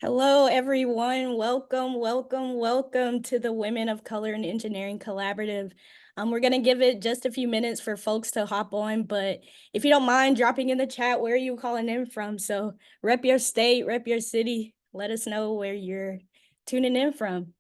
Hello, everyone. Welcome to the Women of Color in Engineering Collaborative. We're going to give it just a few minutes for folks to hop on, but if you don't mind dropping in the chat, where are you calling in from? So rep your state, rep your city. Let us know where you're tuning in from.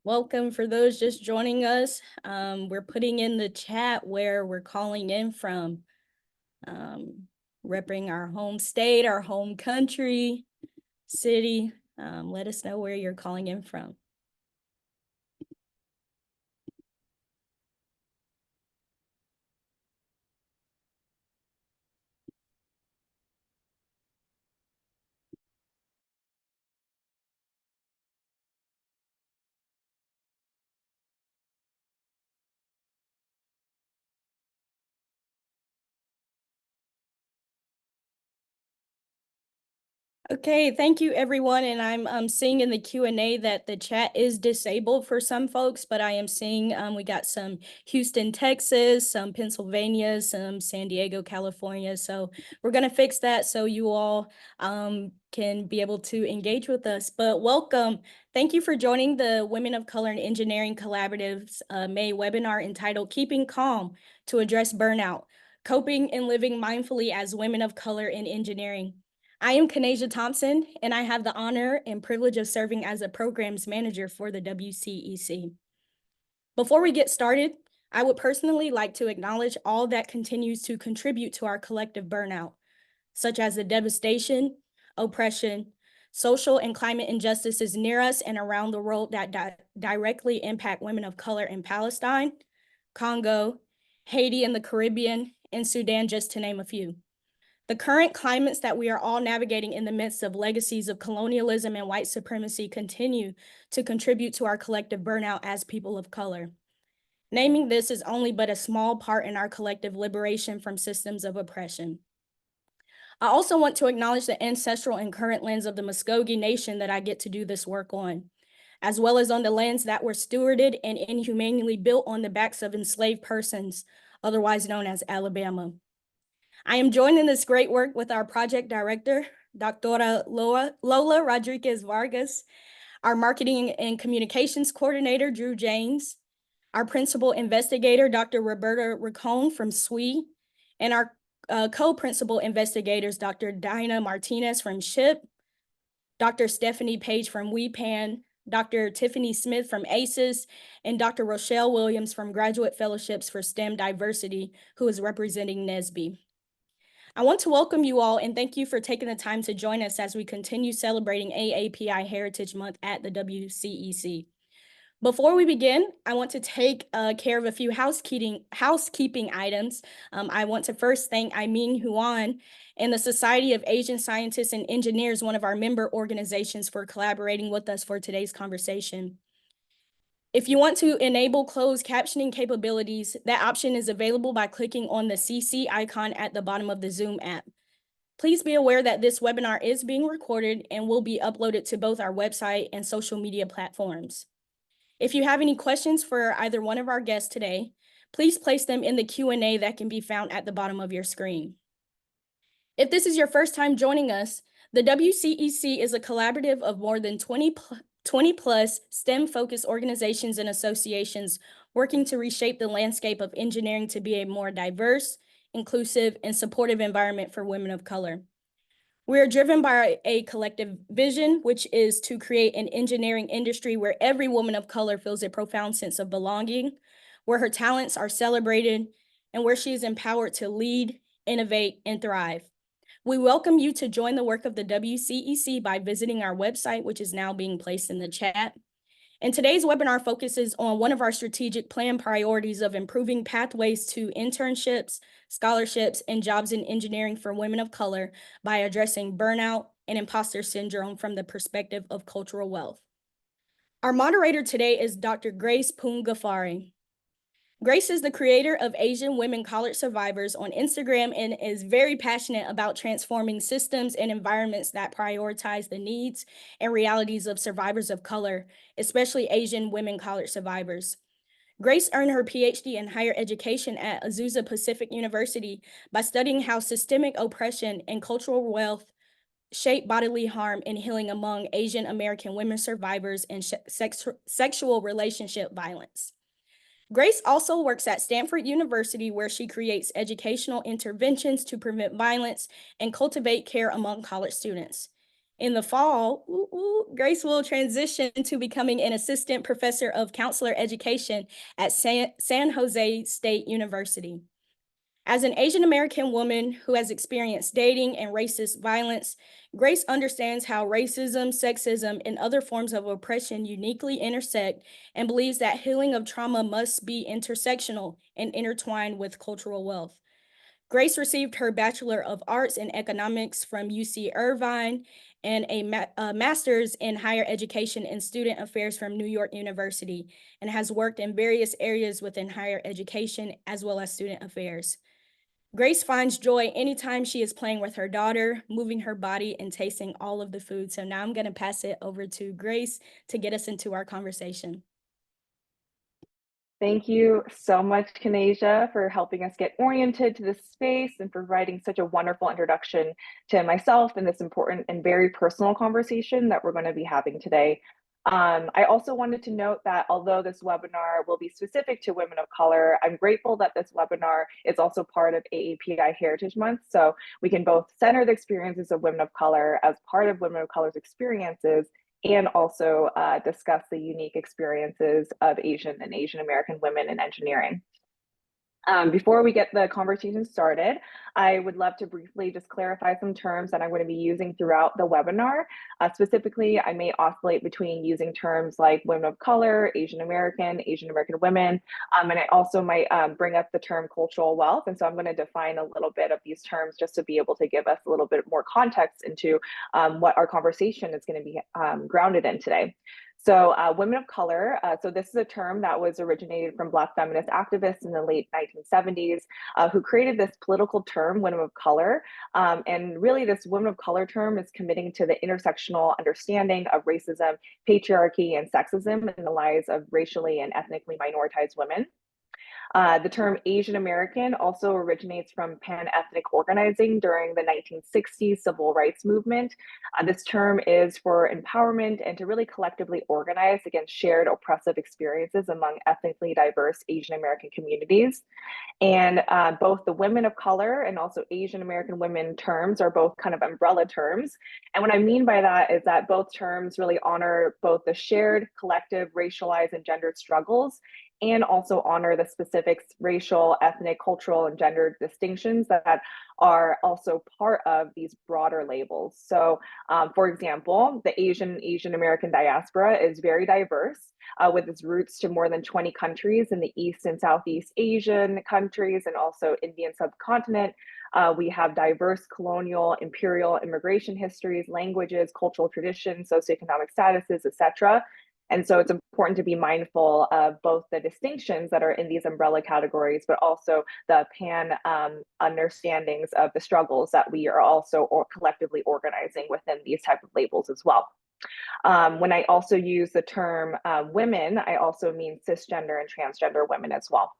Welcome for those just joining us. We're putting in the chat where we're calling in from. Repping our home state, our home country, city. Let us know where you're calling in from. Okay, thank you everyone. And I'm seeing in the Q&A that the chat is disabled for some folks, but I am seeing we got some Houston, Texas, some Pennsylvania, some San Diego, California. So we're gonna fix that so you all can be able to engage with us. But welcome. Thank you for joining the Women of Color in Engineering Collaborative's May webinar entitled Keeping Calm to Address Burnout, Coping and Living Mindfully as Women of Color in Engineering. I am Kanasia Thompson, and I have the honor and privilege of serving as a programs manager for the WCEC. Before we get started, I would personally like to acknowledge all that continues to contribute to our collective burnout, such as the devastation, oppression, social and climate injustices near us and around the world that directly impact women of color in Palestine, Congo, Haiti and the Caribbean, and Sudan, just to name a few. The current climates that we are all navigating in the midst of legacies of colonialism and white supremacy continue to contribute to our collective burnout as people of color. Naming this is only but a small part in our collective liberation from systems of oppression. I also want to acknowledge the ancestral and current lands of the Muskogee Nation that I get to do this work on, as well as on the lands that were stewarded and inhumanely built on the backs of enslaved persons, otherwise known as Alabama. I am joined in this great work with our project director, Dr. Lola Rodriguez Vargas, our marketing and communications coordinator, Drew James, our principal investigator, Dr. Roberta Racone from SWE, and our co-principal investigators, Dr. Dinah Martinez from SHIP, Dr. Stephanie Page from WePan, Dr. Tiffany Smith from ACES, and Dr. Rochelle Williams from Graduate Fellowships for STEM Diversity, who is representing NSBE. I want to welcome you all and thank you for taking the time to join us as we continue celebrating AAPI Heritage Month at the WCEC. Before we begin, I want to take care of a few housekeeping items. I want to first thank Wei Yuan and the Society of Asian Scientists and Engineers, one of our member organizations, for collaborating with us for today's conversation. If you want to enable closed captioning capabilities, that option is available by clicking on the CC icon at the bottom of the Zoom app. Please be aware that this webinar is being recorded and will be uploaded to both our website and social media platforms. If you have any questions for either one of our guests today, please place them in the Q&A that can be found at the bottom of your screen. If this is your first time joining us, the WCEC is a collaborative of more than 20 plus STEM-focused organizations and associations working to reshape the landscape of engineering to be a more diverse, inclusive, and supportive environment for women of color. We are driven by a collective vision, which is to create an engineering industry where every woman of color feels a profound sense of belonging, where her talents are celebrated, and where she is empowered to lead, innovate, and thrive. We welcome you to join the work of the WCEC by visiting our website, which is now being placed in the chat. And today's webinar focuses on one of our strategic plan priorities of improving pathways to internships, scholarships, and jobs in engineering for women of color by addressing burnout and imposter syndrome from the perspective of cultural wealth. Our moderator today is Dr. Grace Poon Ghaffari. Grace is the creator of Asian Women College Survivors on Instagram and is very passionate about transforming systems and environments that prioritize the needs and realities of survivors of color, especially Asian women college survivors. Grace earned her PhD in higher education at Azusa Pacific University by studying how systemic oppression and cultural wealth shape bodily harm and healing among Asian American women survivors and sexual relationship violence. Grace also works at Stanford University, where she creates educational interventions to prevent violence and cultivate care among college students. In the fall, Grace will transition to becoming an assistant professor of counselor education at San Jose State University. As an Asian American woman who has experienced dating and racist violence, Grace understands how racism, sexism, and other forms of oppression uniquely intersect and believes that healing of trauma must be intersectional and intertwined with cultural wealth. Grace received her Bachelor of Arts in Economics from UC Irvine and a master's in higher education and student affairs from New York University, and has worked in various areas within higher education as well as student affairs. Grace finds joy anytime she is playing with her daughter, moving her body, and tasting all of the food. So now I'm going to pass it over to Grace to get us into our conversation. Thank you so much, Kanasia, for helping us get oriented to this space and for providing such a wonderful introduction to myself and this important and very personal conversation that we're going to be having today. I also wanted to note that although this webinar will be specific to women of color, I'm grateful that this webinar is also part of AAPI Heritage Month, so we can both center the experiences of women of color as part of women of color's experiences and also discuss the unique experiences of Asian and Asian American women in engineering. Before we get the conversation started, I would love to briefly just clarify some terms that I'm going to be using throughout the webinar. Specifically, I may oscillate between using terms like women of color, Asian American women, and I also might bring up the term cultural wealth. And so I'm going to define a little bit of these terms just to be able to give us a little bit more context into what our conversation is going to be grounded in today. So women of color, so this is a term that was originated from Black feminist activists in the late 1970s who created this political term, women of color. And really this women of color term is committing to the intersectional understanding of racism, patriarchy, and sexism in the lives of racially and ethnically minoritized women. The term Asian American also originates from pan-ethnic organizing during the 1960s civil rights movement. This term is for empowerment and to really collectively organize against shared oppressive experiences among ethnically diverse Asian American communities. And both the women of color and also Asian American women terms are both kind of umbrella terms. And what I mean by that is that both terms really honor both the shared, collective, racialized, and gendered struggles, and also honor the specific racial, ethnic, cultural, and gender distinctions that are also part of these broader labels. So, for example, the Asian American diaspora is very diverse with its roots to more than 20 countries in the East and Southeast Asian countries and also Indian subcontinent. We have diverse colonial, imperial immigration histories, languages, cultural traditions, socioeconomic statuses, etc. And so it's important to be mindful of both the distinctions that are in these umbrella categories, but also the pan understandings of the struggles that we are also collectively organizing within these type of labels as well. When I also use the term women, I also mean cisgender and transgender women as well.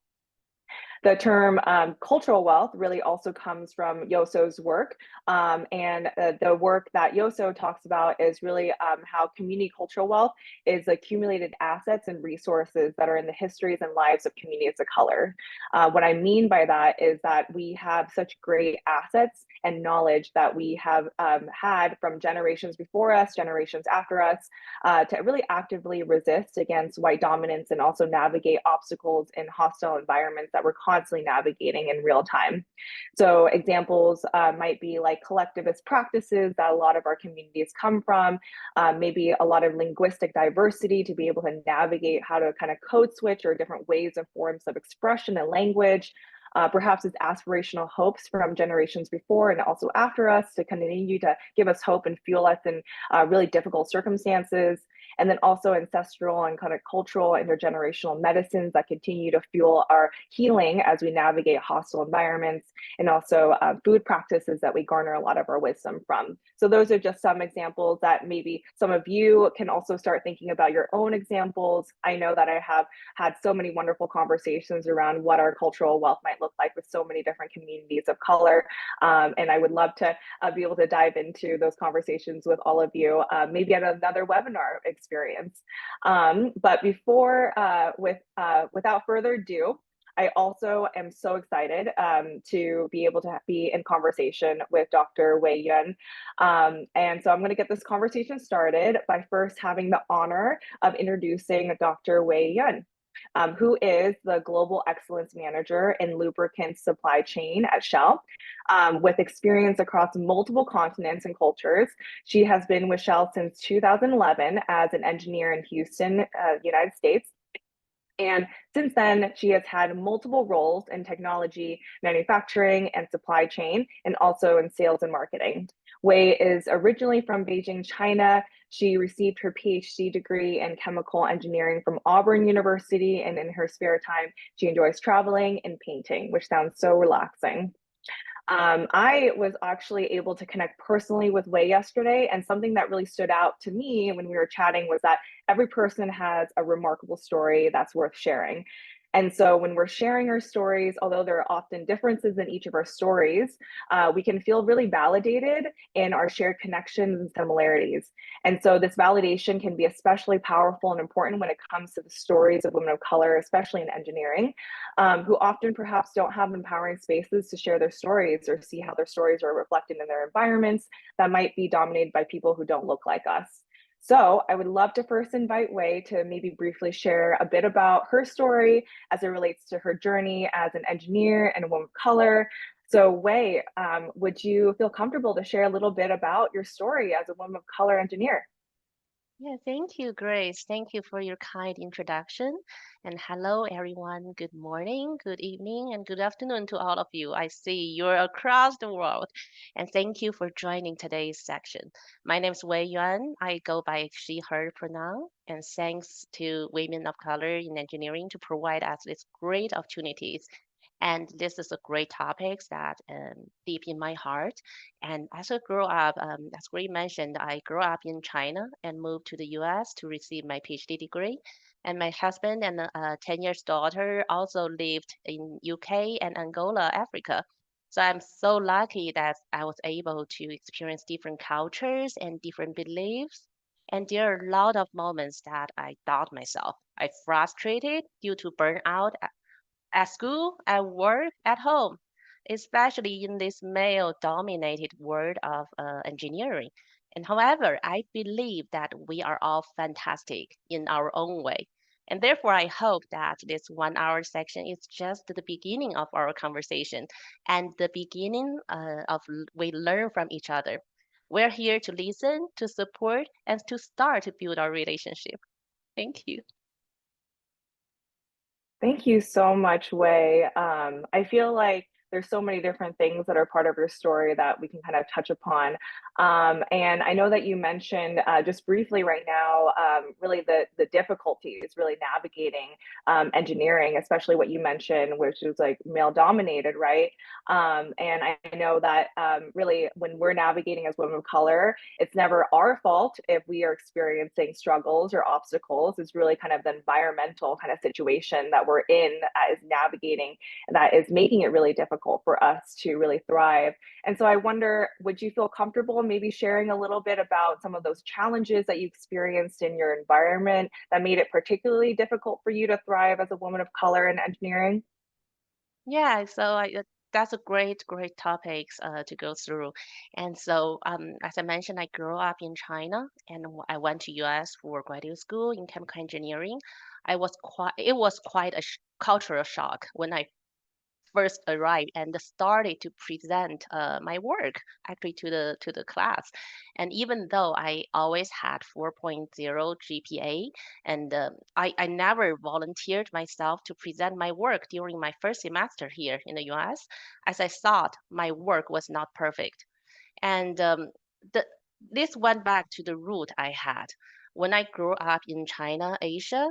The term cultural wealth really also comes from Yoso's work. And the work that Yoso talks about is really how community cultural wealth is accumulated assets and resources that are in the histories and lives of communities of color. What I mean by that is that we have such great assets and knowledge that we have had from generations before us, generations after us, to really actively resist against white dominance and also navigate obstacles in hostile environments that we're constantly navigating in real time. So examples might be like collectivist practices that a lot of our communities come from, maybe a lot of linguistic diversity to be able to navigate how to kind of code switch or different ways and forms of expression and language. Perhaps it's aspirational hopes from generations before and also after us to continue to give us hope and fuel us in really difficult circumstances. and then also ancestral and kind of cultural intergenerational medicines that continue to fuel our healing as we navigate hostile environments, and also food practices that we garner a lot of our wisdom from. So those are just some examples that maybe some of you can also start thinking about your own examples. I know that I have had so many wonderful conversations around what our cultural wealth might look like with so many different communities of color. And I would love to be able to dive into those conversations with all of you, maybe at another webinar experience. But without further ado, I also am so excited to be able to be in conversation with Dr. Wei Yuan. And so I'm going to get this conversation started by first having the honor of introducing Dr. Wei Yuan. Who is the Global Excellence Manager in Lubricants Supply Chain at Shell. With experience across multiple continents and cultures. She has been with Shell since 2011 as an engineer in Houston, United States. And since then, she has had multiple roles in technology, manufacturing, and supply chain, and also in sales and marketing. Wei is originally from Beijing, China. She received her PhD degree in chemical engineering from Auburn University, and in her spare time, she enjoys traveling and painting, which sounds so relaxing. I was actually able to connect personally with Wei yesterday, and something that really stood out to me when we were chatting was that every person has a remarkable story that's worth sharing. And so when we're sharing our stories, although there are often differences in each of our stories, we can feel really validated in our shared connections and similarities. And so this validation can be especially powerful and important when it comes to the stories of women of color, especially in engineering, who often perhaps don't have empowering spaces to share their stories or see how their stories are reflected in their environments that might be dominated by people who don't look like us. So I would love to first invite Wei to maybe briefly share a bit about her story as it relates to her journey as an engineer and a woman of color. So Wei, would you feel comfortable to share a little bit about your story as a woman of color engineer? Yeah, thank you, Grace. Thank you for your kind introduction. And hello, everyone. Good morning, good evening, and good afternoon to all of you. I see you're across the world. And thank you for joining today's section. My name is Wei Yuan. I go by she, her pronoun. And thanks to women of color in engineering to provide us with great opportunities. And this is a great topic that deep in my heart. And as I grew up, as Gray mentioned, I grew up in China and moved to the US to receive my PhD degree. And my husband and a 10 years daughter also lived in UK and Angola, Africa. So I'm so lucky that I was able to experience different cultures and different beliefs. And there are a lot of moments that I doubt myself. I frustrated due to burnout at school, at work, at home, especially in this male dominated world of engineering. And however, I believe that we are all fantastic in our own way. And therefore, I hope that this 1 hour section is just the beginning of our conversation and the beginning we learn from each other. We're here to listen, to support, and to start to build our relationship. Thank you. Thank you so much, Wei. I feel like there's so many different things that are part of your story that we can kind of touch upon. And I know that you mentioned just briefly right now, really the difficulties really navigating engineering, especially what you mentioned, which is like male dominated, right? And I know that really when we're navigating as women of color, it's never our fault if we are experiencing struggles or obstacles. It's really kind of the environmental kind of situation that we're in that is navigating and that is making it really difficult for us to really thrive. And so I wonder, would you feel comfortable maybe sharing a little bit about some of those challenges that you experienced in your environment that made it particularly difficult for you to thrive as a woman of color in engineering? Yeah, that's a great topics to go through. And so, as I mentioned, I grew up in China and I went to US for graduate school in chemical engineering. It was quite a cultural shock when I first arrived and started to present my work actually to the class. And even though I always had 4.0 GPA, and I never volunteered myself to present my work during my first semester here in the US, as I thought my work was not perfect. And the, this went back to the root I had. when I grew up in China, Asia,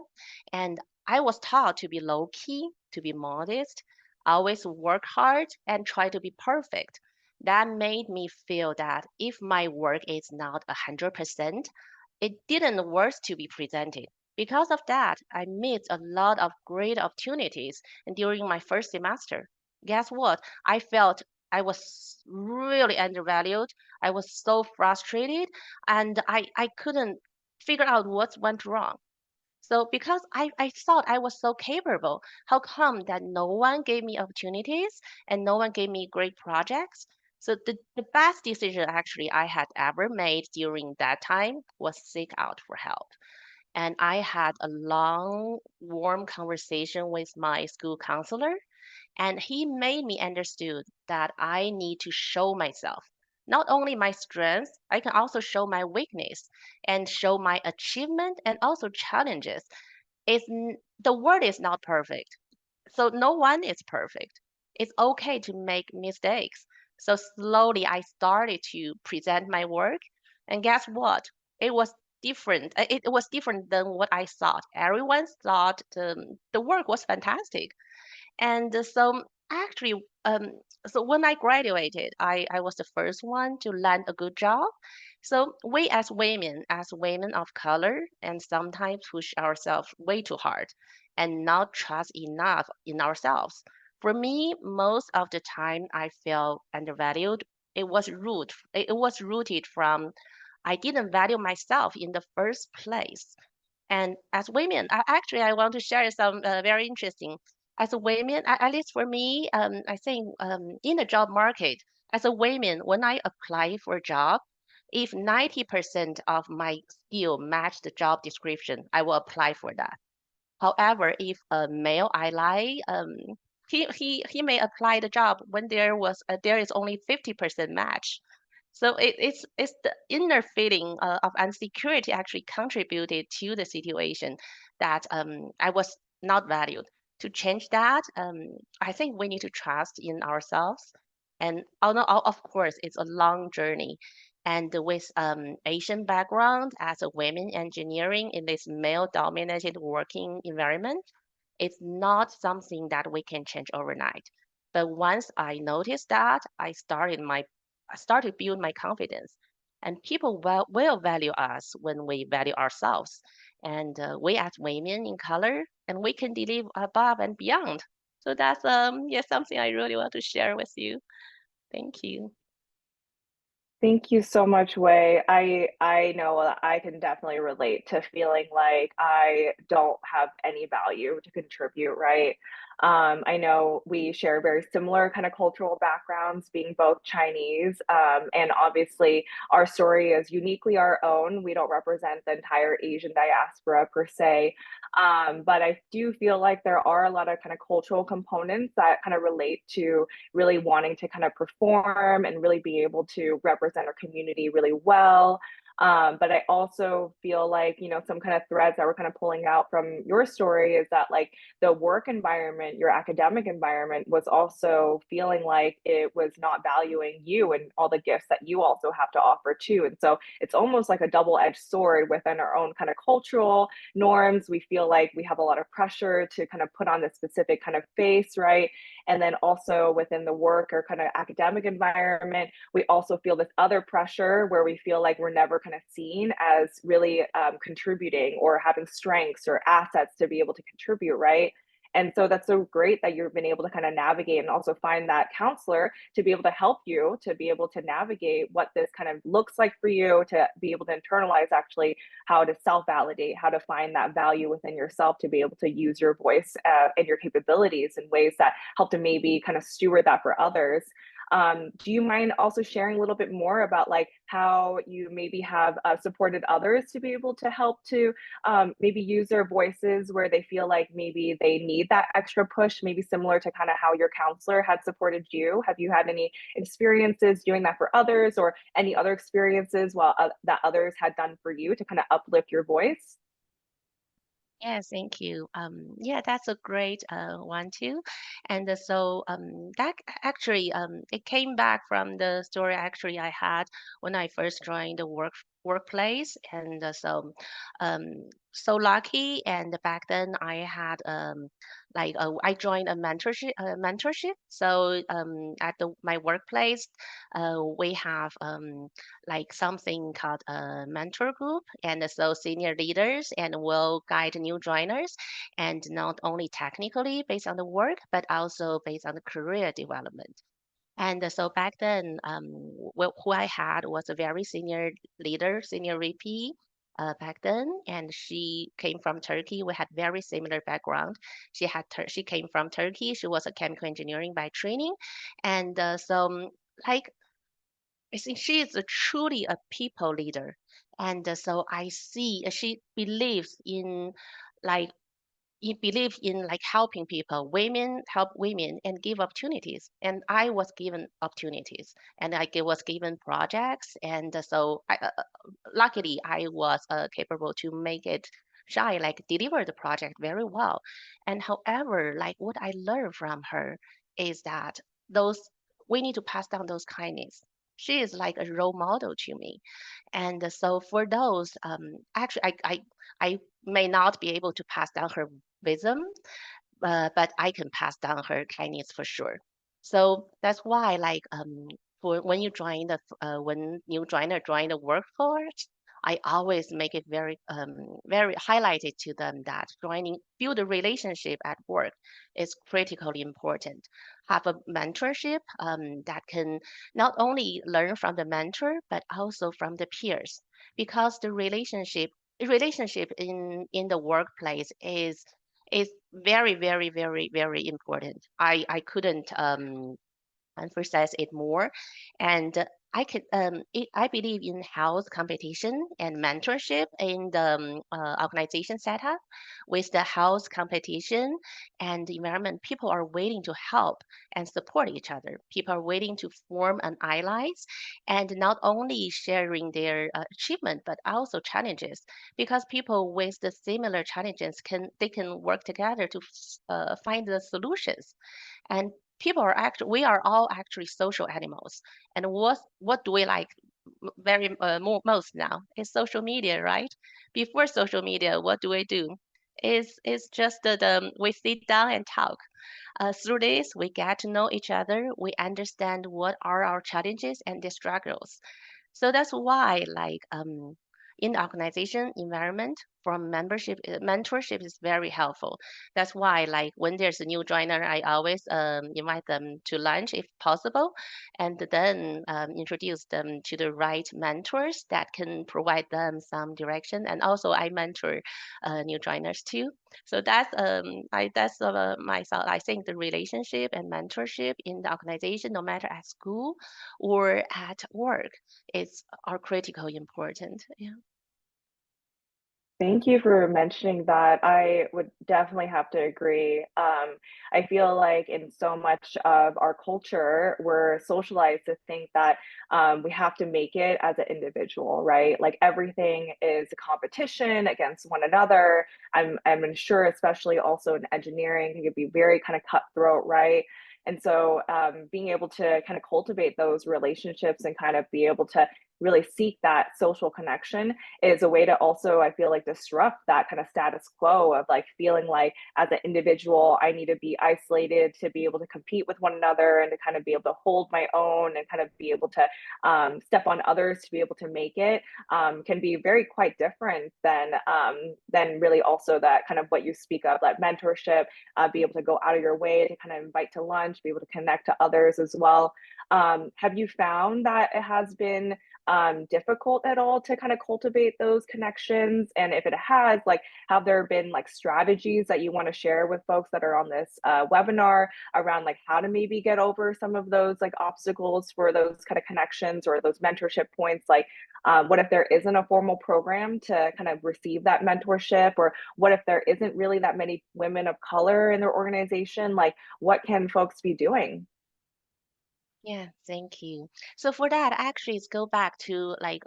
and I was taught to be low key, to be modest, always work hard and try to be perfect. That made me feel that if my work is not 100%, it didn't worth to be presented. Because of that, I missed a lot of great opportunities during my first semester. Guess what? I felt I was really undervalued. I was so frustrated and I couldn't figure out what went wrong. So because I thought I was so capable, how come that no one gave me opportunities and no one gave me great projects? So the best decision actually I had ever made during that time was seek out for help. And I had a long, warm conversation with my school counselor, and he made me understood that I need to show myself. Not only my strengths, I can also show my weakness and show my achievement and also challenges. The world is not perfect. So no one is perfect. It's okay to make mistakes. So slowly I started to present my work, and guess what? It was different. It was different than what I thought. Everyone thought the work was fantastic. And so actually, so when I graduated, I was the first one to land a good job. So we as women of color, and sometimes push ourselves way too hard and not trust enough in ourselves. For me, most of the time I felt undervalued. It was rooted from I didn't value myself in the first place. And as women, I want to share some very interesting. As a women, at least for me, I think in the job market, as a woman, when I apply for a job, if 90% of my skill match the job description, I will apply for that. However, if a male ally, he may apply the job when there is only 50% match. So it's the inner feeling of insecurity actually contributed to the situation that I was not valued. To change that, I think we need to trust in ourselves. And although, of course, it's a long journey. And with Asian background as a women engineering in this male-dominated working environment, it's not something that we can change overnight. But once I noticed that, I started to build my confidence. And people will value us when we value ourselves. And we as women in color, and we can deliver above and beyond. So that's yeah, something I really want to share with you. Thank you. Thank you so much, Wei. I know that I can definitely relate to feeling like I don't have any value to contribute, right? I know we share very similar kind of cultural backgrounds, being both Chinese, and obviously our story is uniquely our own. We don't represent the entire Asian diaspora per se, but I do feel like there are a lot of kind of cultural components that kind of relate to really wanting to kind of perform and really be able to represent our community really well. But I also feel like, you know, some kind of threads that we're kind of pulling out from your story is that like the work environment, your academic environment was also feeling like it was not valuing you and all the gifts that you also have to offer too. And so it's almost like a double-edged sword within our own kind of cultural norms. We feel like we have a lot of pressure to kind of put on this specific kind of face, right? And then also within the work or kind of academic environment, we also feel this other pressure where we feel like we're never kind of seen as really contributing or having strengths or assets to be able to contribute, right? And so that's so great that you've been able to kind of navigate and also find that counselor to be able to help you to be able to navigate what this kind of looks like for you, to be able to internalize actually how to self validate, how to find that value within yourself, to be able to use your voice and your capabilities in ways that help to maybe kind of steward that for others. Do you mind also sharing a little bit more about like how you maybe have supported others to be able to help to maybe use their voices where they feel like maybe they need that extra push, maybe similar to kind of how your counselor had supported you? Have you had any experiences doing that for others, or any other experiences that others had done for you to kind of uplift your voice? Yes, thank you. Yeah, that's a great one too. And so that actually it came back from the story actually I had when I first joined the workplace, and so lucky. And back then I had I joined a mentorship. So at my workplace, we have like something called a mentor group, and so senior leaders and will guide new joiners, and not only technically based on the work, but also based on the career development. And so back then, who I had was a very senior leader, senior VP back then, and she came from Turkey. We had very similar background. She came from Turkey. She was a chemical engineering by training, and like I think she is a truly a people leader. And so I see she believes in like he believed in like helping people, women help women and give opportunities. And I was given opportunities, and was given projects. And luckily I was capable to make it shine, like deliver the project very well. And however, like what I learned from her is that those we need to pass down those kindness. She is like a role model to me. And so for those, actually, I may not be able to pass down her wisdom, but I can pass down her kindness for sure. So that's why, like, for when when new joiner join the workforce, I always make it very highlighted to them that build a relationship at work is critically important. Have a mentorship that can not only learn from the mentor but also from the peers, because the relationship in the workplace is very important. I couldn't emphasize it more. And I believe in health competition and mentorship in the organization setup. With the health competition and the environment, people are waiting to help and support each other. People are waiting to form an allies, and not only sharing their achievement but also challenges, because people with the similar challenges can work together to find the solutions. And we are all actually social animals. And what do we like most now is social media, right? Before social media, what do we do? Is just we sit down and talk. Through this, we get to know each other. We understand what are our challenges and the struggles. So that's why, like, in the organization environment, from mentorship is very helpful. That's why, like, when there's a new joiner, I always invite them to lunch if possible, and then introduce them to the right mentors that can provide them some direction. And also, I mentor new joiners too. So that's myself. I think the relationship and mentorship in the organization, no matter at school or at work, are critically important. Yeah. Thank you for mentioning that. I would definitely have to agree. I feel like in so much of our culture, we're socialized to think that we have to make it as an individual, right? Like everything is a competition against one another. I'm sure, especially also in engineering, it could be very kind of cutthroat, right? And so being able to kind of cultivate those relationships and kind of be able to really seek that social connection is a way to also, I feel like, disrupt that kind of status quo of like feeling like as an individual, I need to be isolated to be able to compete with one another and to kind of be able to hold my own and kind of be able to step on others to be able to make it can be very quite different than really also that kind of what you speak of, that mentorship, be able to go out of your way to kind of invite to lunch, be able to connect to others as well. Have you found that it has been difficult at all to kind of cultivate those connections? And if it has, like, have there been like strategies that you want to share with folks that are on this webinar around like how to maybe get over some of those like obstacles for those kind of connections or those mentorship points? Like, what if there isn't a formal program to kind of receive that mentorship? Or what if there isn't really that many women of color in their organization? Like, what can folks be doing? Yeah, thank you. So for that, actually, it's go back to like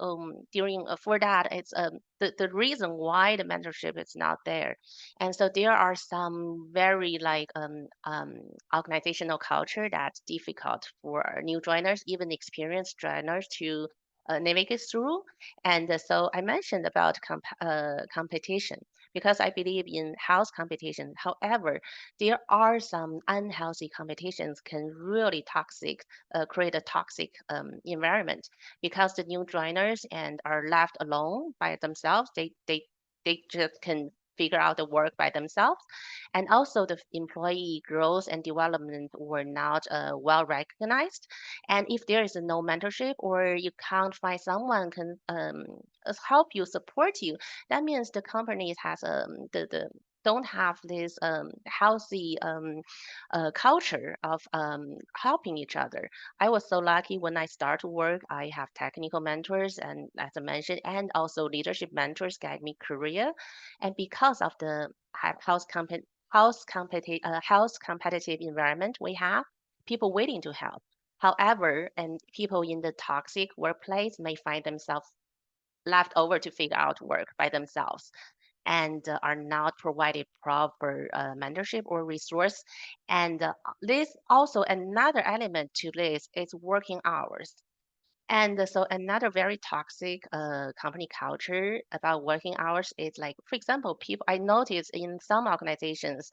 during for that, it's the reason why the mentorship is not there. And so there are some very like organizational culture that's difficult for new joiners, even experienced joiners, to navigate through. And so I mentioned about competition because I believe in health competition. However, there are some unhealthy competitions can really toxic, create a toxic environment because the new joiners and are left alone by themselves. They just can figure out the work by themselves, and also the employee growth and development were not well recognized. And if there is no mentorship or you can't find someone can help you, support you, that means the company has the don't have this healthy culture of helping each other. I was so lucky when I start to work. I have technical mentors, and as I mentioned, and also leadership mentors guide me career. And because of the health competitive environment we have, people willing to help. However, and people in the toxic workplace may find themselves left over to figure out work by themselves and are not provided proper mentorship or resource. And this also another element to this is working hours. And so another very toxic company culture about working hours is like, for example, people I noticed in some organizations,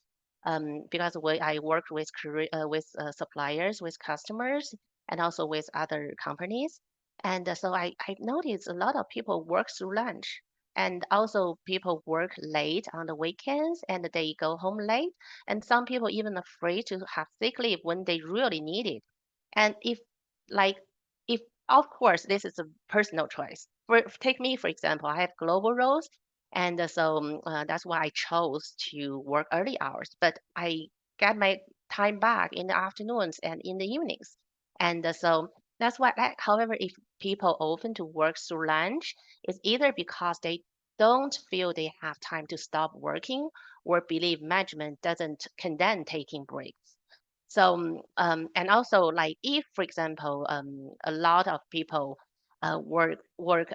because I worked with suppliers, with customers, and also with other companies. And so I noticed a lot of people work through lunch. And also people work late on the weekends and they go home late. And some people even afraid to have sick leave when they really need it. And like, if of course, this is a personal choice. Take me, for example, I have global roles, and that's why I chose to work early hours. But I get my time back in the afternoons and in the evenings. And so that's why, however, if people open to work through lunch, it's either because they don't feel they have time to stop working or believe management doesn't condone taking breaks. So, and also like if, for example, a lot of people work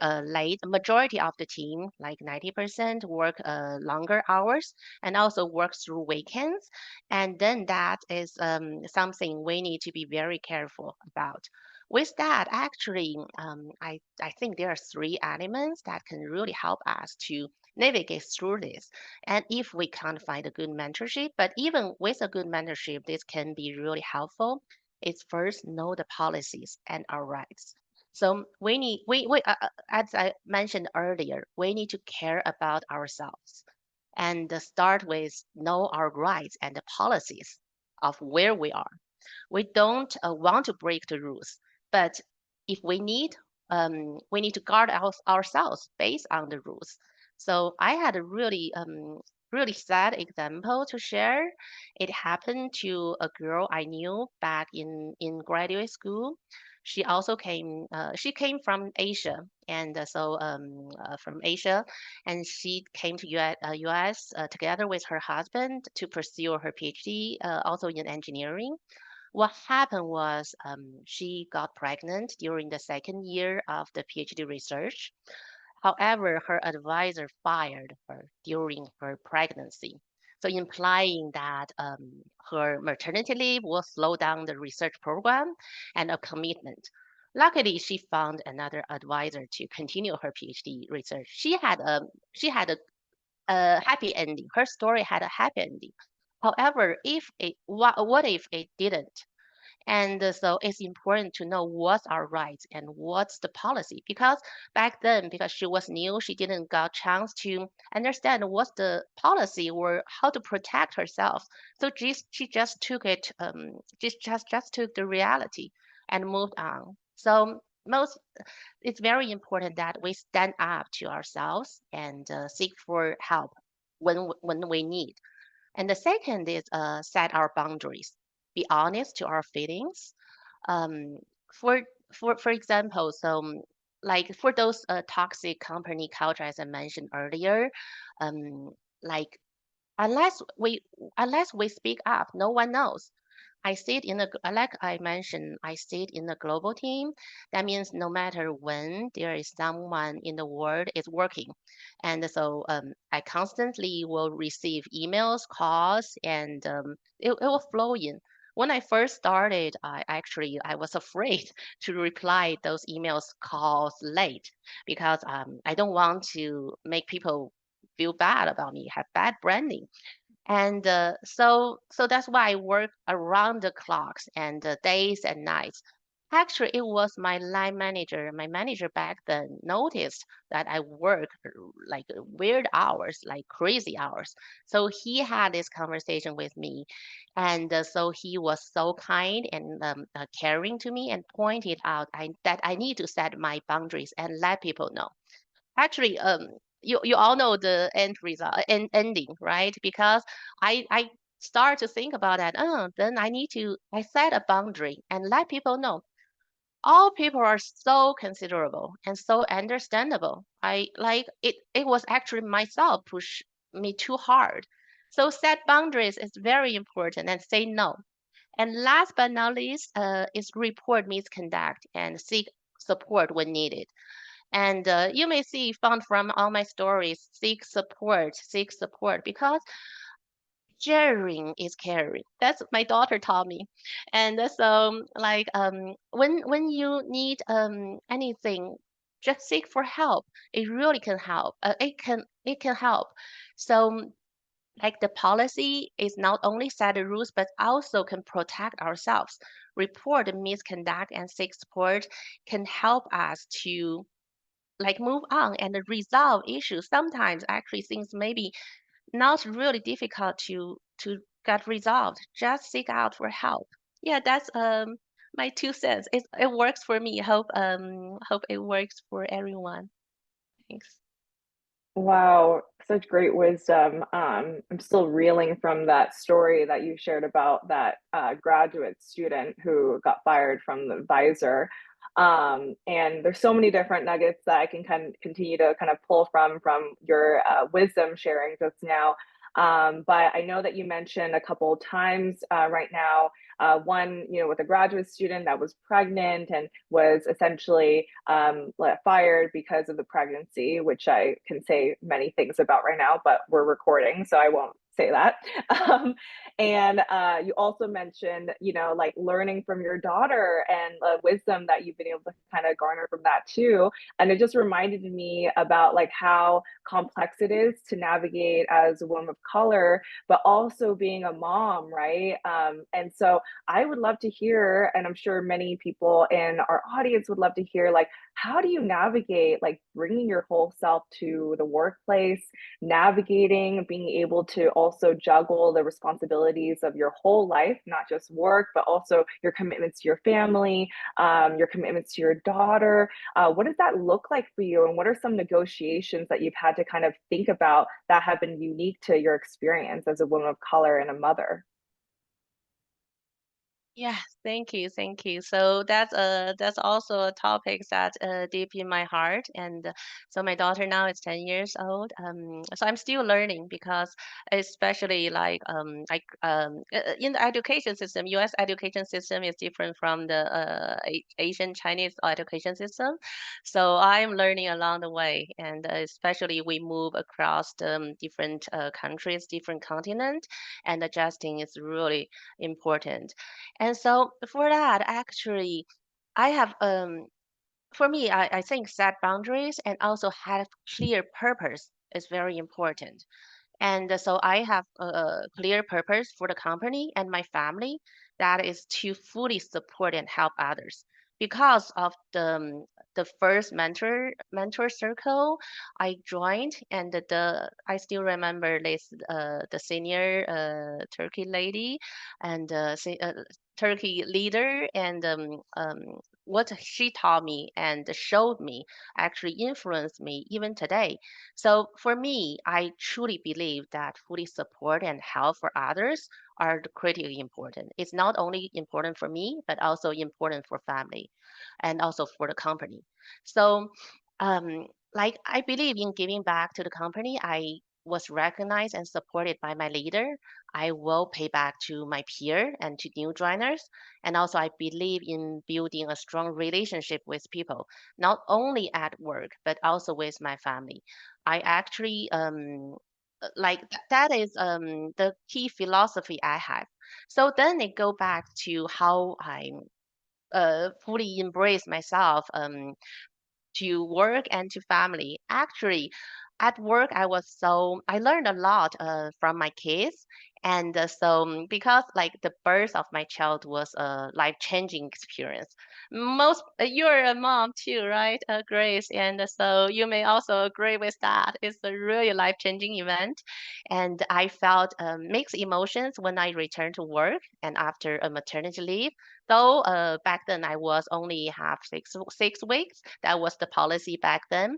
late, majority of the team, like 90%, work longer hours and also work through weekends, and then that is something we need to be very careful about. With that, actually, I think there are three elements that can really help us to navigate through this. And if we can't find a good mentorship, but even with a good mentorship, this can be really helpful. It's first know the policies and our rights. So as I mentioned earlier, we need to care about ourselves and start with know our rights and the policies of where we are. We don't want to break the rules, but if we need to guard ourselves based on the rules. So I had a really sad example to share. It happened to a girl I knew back in graduate school. She also came. She came from Asia, and from Asia, and she came to U.S. Together with her husband to pursue her PhD, also in engineering. What happened was she got pregnant during the second year of the PhD research. However, her advisor fired her during her pregnancy. So implying that her maternity leave will slow down the research program and a commitment. Luckily, she found another advisor to continue her PhD research. She had a happy ending. Her story had a happy ending. However, what if it didn't? And so it's important to know what's our rights and what's the policy. Because back then, because she was new, she didn't got chance to understand what's the policy or how to protect herself. So she just took it, just took the reality and moved on. So it's very important that we stand up to ourselves and seek for help when we need. And the second is set our boundaries. Be honest to our feelings. Um, for for example, like for those toxic company culture, as I mentioned earlier, um, like unless we unless we speak up, no one knows. Like I mentioned, I sit in a global team. That means no matter when there is someone in the world is working. And so I constantly will receive emails, calls, and it will flow in. when I first started, I was afraid to reply those emails calls late because I don't want to make people feel bad about me, have bad branding. And so that's why I work around the clocks and days and nights. Actually, it was my manager back then noticed that I work like weird hours, like crazy hours. So he had this conversation with me. And so he was so kind and caring to me and pointed out that I need to set my boundaries and let people know. Actually, you all know the end result, ending, right? Because I start to think about that. Oh, then I set a boundary and let people know. All people are so considerable and so understandable. I like it. It was actually myself push me too hard. So set boundaries is very important and say no. And last but not least, is report misconduct and seek support when needed. And you may see found from all my stories, seek support, because sharing is caring. That's my daughter taught me. And so, like, when you need anything, just seek for help. It really can help. It can help. So, like the policy is not only set the rules, but also can protect ourselves. Report the misconduct and seek support can help us to like move on and resolve issues. Sometimes actually things maybe not really difficult to get resolved. Just seek out for help. Yeah, that's my 2 cents. It works for me. Hope it works for everyone. Thanks. Wow, such great wisdom. I'm still reeling from that story that you shared about that graduate student who got fired from the advisor. And there's so many different nuggets that I can continue to kind of pull from your wisdom sharing just now. But I know that you mentioned a couple of times right now, one, with a graduate student that was pregnant and was essentially fired because of the pregnancy, which I can say many things about right now, but we're recording, so I won't say that. Um, and you also mentioned, like learning from your daughter and the wisdom that you've been able to kind of garner from that too. And it just reminded me about like how complex it is to navigate as a woman of color, but also being a mom, right? And so I would love to hear, and I'm sure many people in our audience would love to hear, like, how do you navigate like bringing your whole self to the workplace, navigating, being able to also juggle the responsibilities of your whole life, not just work, but also your commitments to your family, your commitments to your daughter. What does that look like for you? And what are some negotiations that you've had to kind of think about that have been unique to your experience as a woman of color and a mother? Yeah, thank you, thank you. So that's also a topic that deep in my heart. And so my daughter now is 10 years old. So I'm still learning because especially in the education system, U.S. education system is different from the Asian Chinese education system. So I'm learning along the way, and especially we move across the different countries, different continent, and adjusting is really important. And so for that, actually, I have for me, I think set boundaries and also have clear purpose is very important. And so I have a clear purpose for the company and my family that is to fully support and help others. Because of the first mentor circle I joined, and I still remember this the senior Turkey lady and Turkey leader, and what she taught me and showed me actually influenced me even today. So for me, I truly believe that fully support and help for others are critically important. It's not only important for me, but also important for family and also for the company. So, like I believe in giving back to the company. I was recognized and supported by my leader. I will pay back to my peer and to new joiners. And also, I believe in building a strong relationship with people, not only at work, but also with my family. I actually that is the key philosophy I have. So then it go back to how I fully embrace myself to work and to family. Actually, at work, I learned a lot from my kids. And because like the birth of my child was a life-changing experience. You're a mom too, right, Grace? And so you may also agree with that. It's a really life-changing event. And I felt mixed emotions when I returned to work and after a maternity leave. Though back then I was only have 6 weeks. That was the policy back then.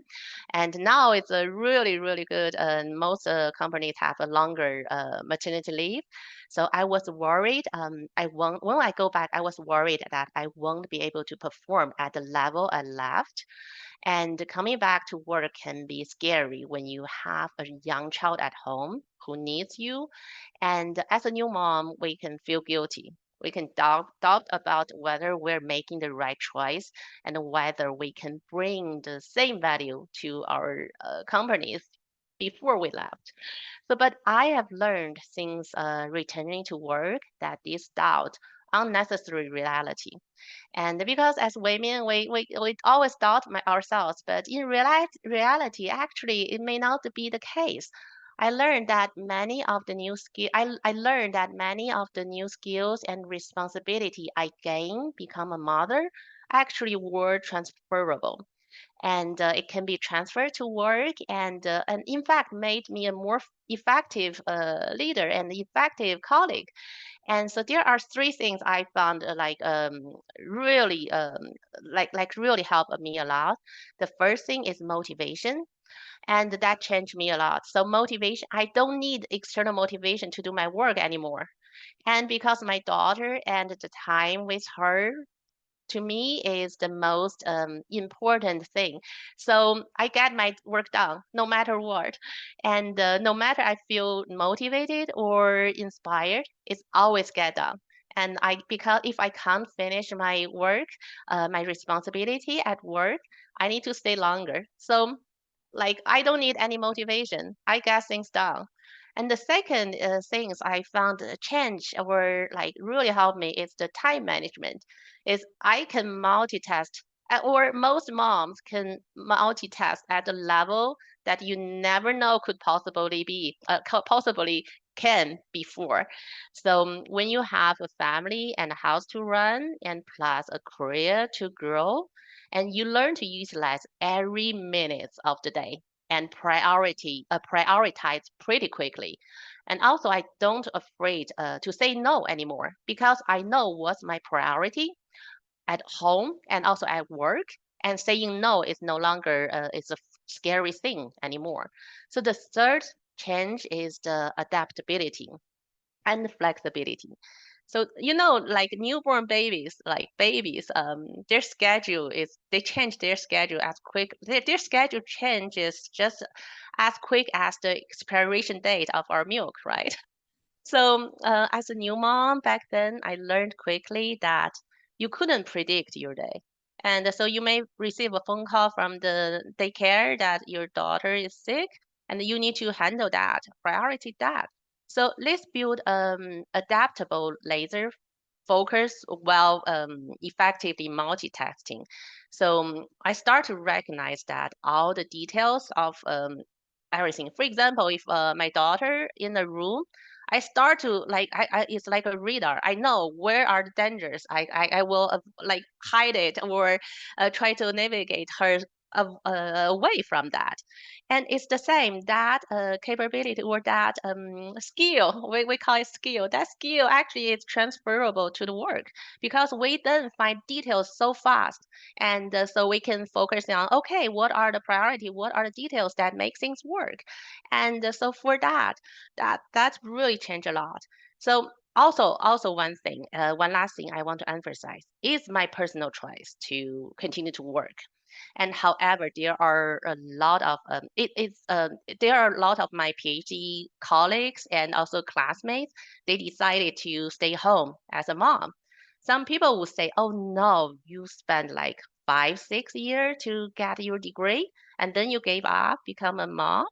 And now it's a really, really good. Most companies have a longer maternity leave. So I was worried. When I go back, I was worried that I won't be able to perform at the level I left. And coming back to work can be scary when you have a young child at home who needs you. And as a new mom, we can feel guilty. We can doubt about whether we're making the right choice and whether we can bring the same value to our companies before we left. So, but I have learned since returning to work that this doubt, unnecessary reality. And because as women, we always doubt ourselves, but in reality, actually, it may not be the case. I learned that many of the new skills and responsibility I gained become a mother actually were transferable, and it can be transferred to work, and in fact made me a more effective leader and effective colleague. And so there are three things I found really really help me a lot. The first thing is motivation, and that changed me a lot. So motivation, I don't need external motivation to do my work anymore. And because my daughter and the time with her to me is the most important thing. So I get my work done no matter what. And no matter I feel motivated or inspired, it's always get done. And because if I can't finish my work, my responsibility at work, I need to stay longer. So like I don't need any motivation. I get things done. And the second things I found change or like really help me is the time management. Is I can multitask, or most moms can multitask at a level that you never know could possibly can before. So when you have a family and a house to run and plus a career to grow, and you learn to utilize every minute of the day and prioritize pretty quickly. And also, I don't afraid to say no anymore because I know what's my priority at home and also at work. And saying no is no longer is a scary thing anymore. So the third change is the adaptability and flexibility. So like newborn babies, their schedule is they change their schedule as quick. Their schedule changes just as quick as the expiration date of our milk, right? So as a new mom back then, I learned quickly that you couldn't predict your day. And so you may receive a phone call from the daycare that your daughter is sick, and you need to handle that, priority that. So let's build adaptable laser focus while effectively multitasking. So I start to recognize that all the details of everything. For example, if my daughter in a room, I start to it's like a radar. I know where are the dangers. I will like hide it or try to navigate her away from that. And it's the same that capability or that skill. We call it skill. That skill actually is transferable to the work because we then find details so fast, and so we can focus on okay, what are the priority? What are the details that make things work? And so for that's really changed a lot. So also one last thing I want to emphasize is my personal choice to continue to work. And however, there are a lot of there are a lot of my PhD colleagues and also classmates. They decided to stay home as a mom. Some people would say, "Oh no, you spent like 5, 6 years to get your degree, and then you gave up, become a mom."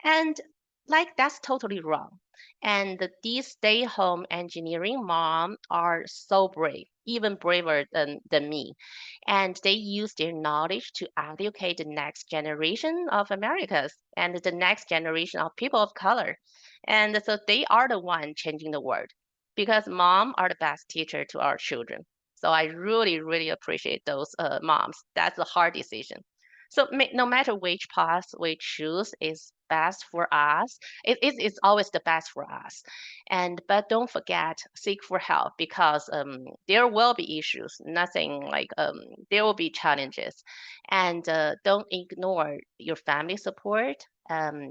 And like that's totally wrong. And these stay-home engineering mom are so brave, even braver than me. And they use their knowledge to educate the next generation of Americans and the next generation of people of color. And so they are the one changing the world because mom are the best teacher to our children. So I really, really appreciate those moms. That's a hard decision. So no matter which path we choose is best for us, it's always the best for us. And but don't forget, seek for help because there will be issues. Nothing like there will be challenges, and don't ignore your family support,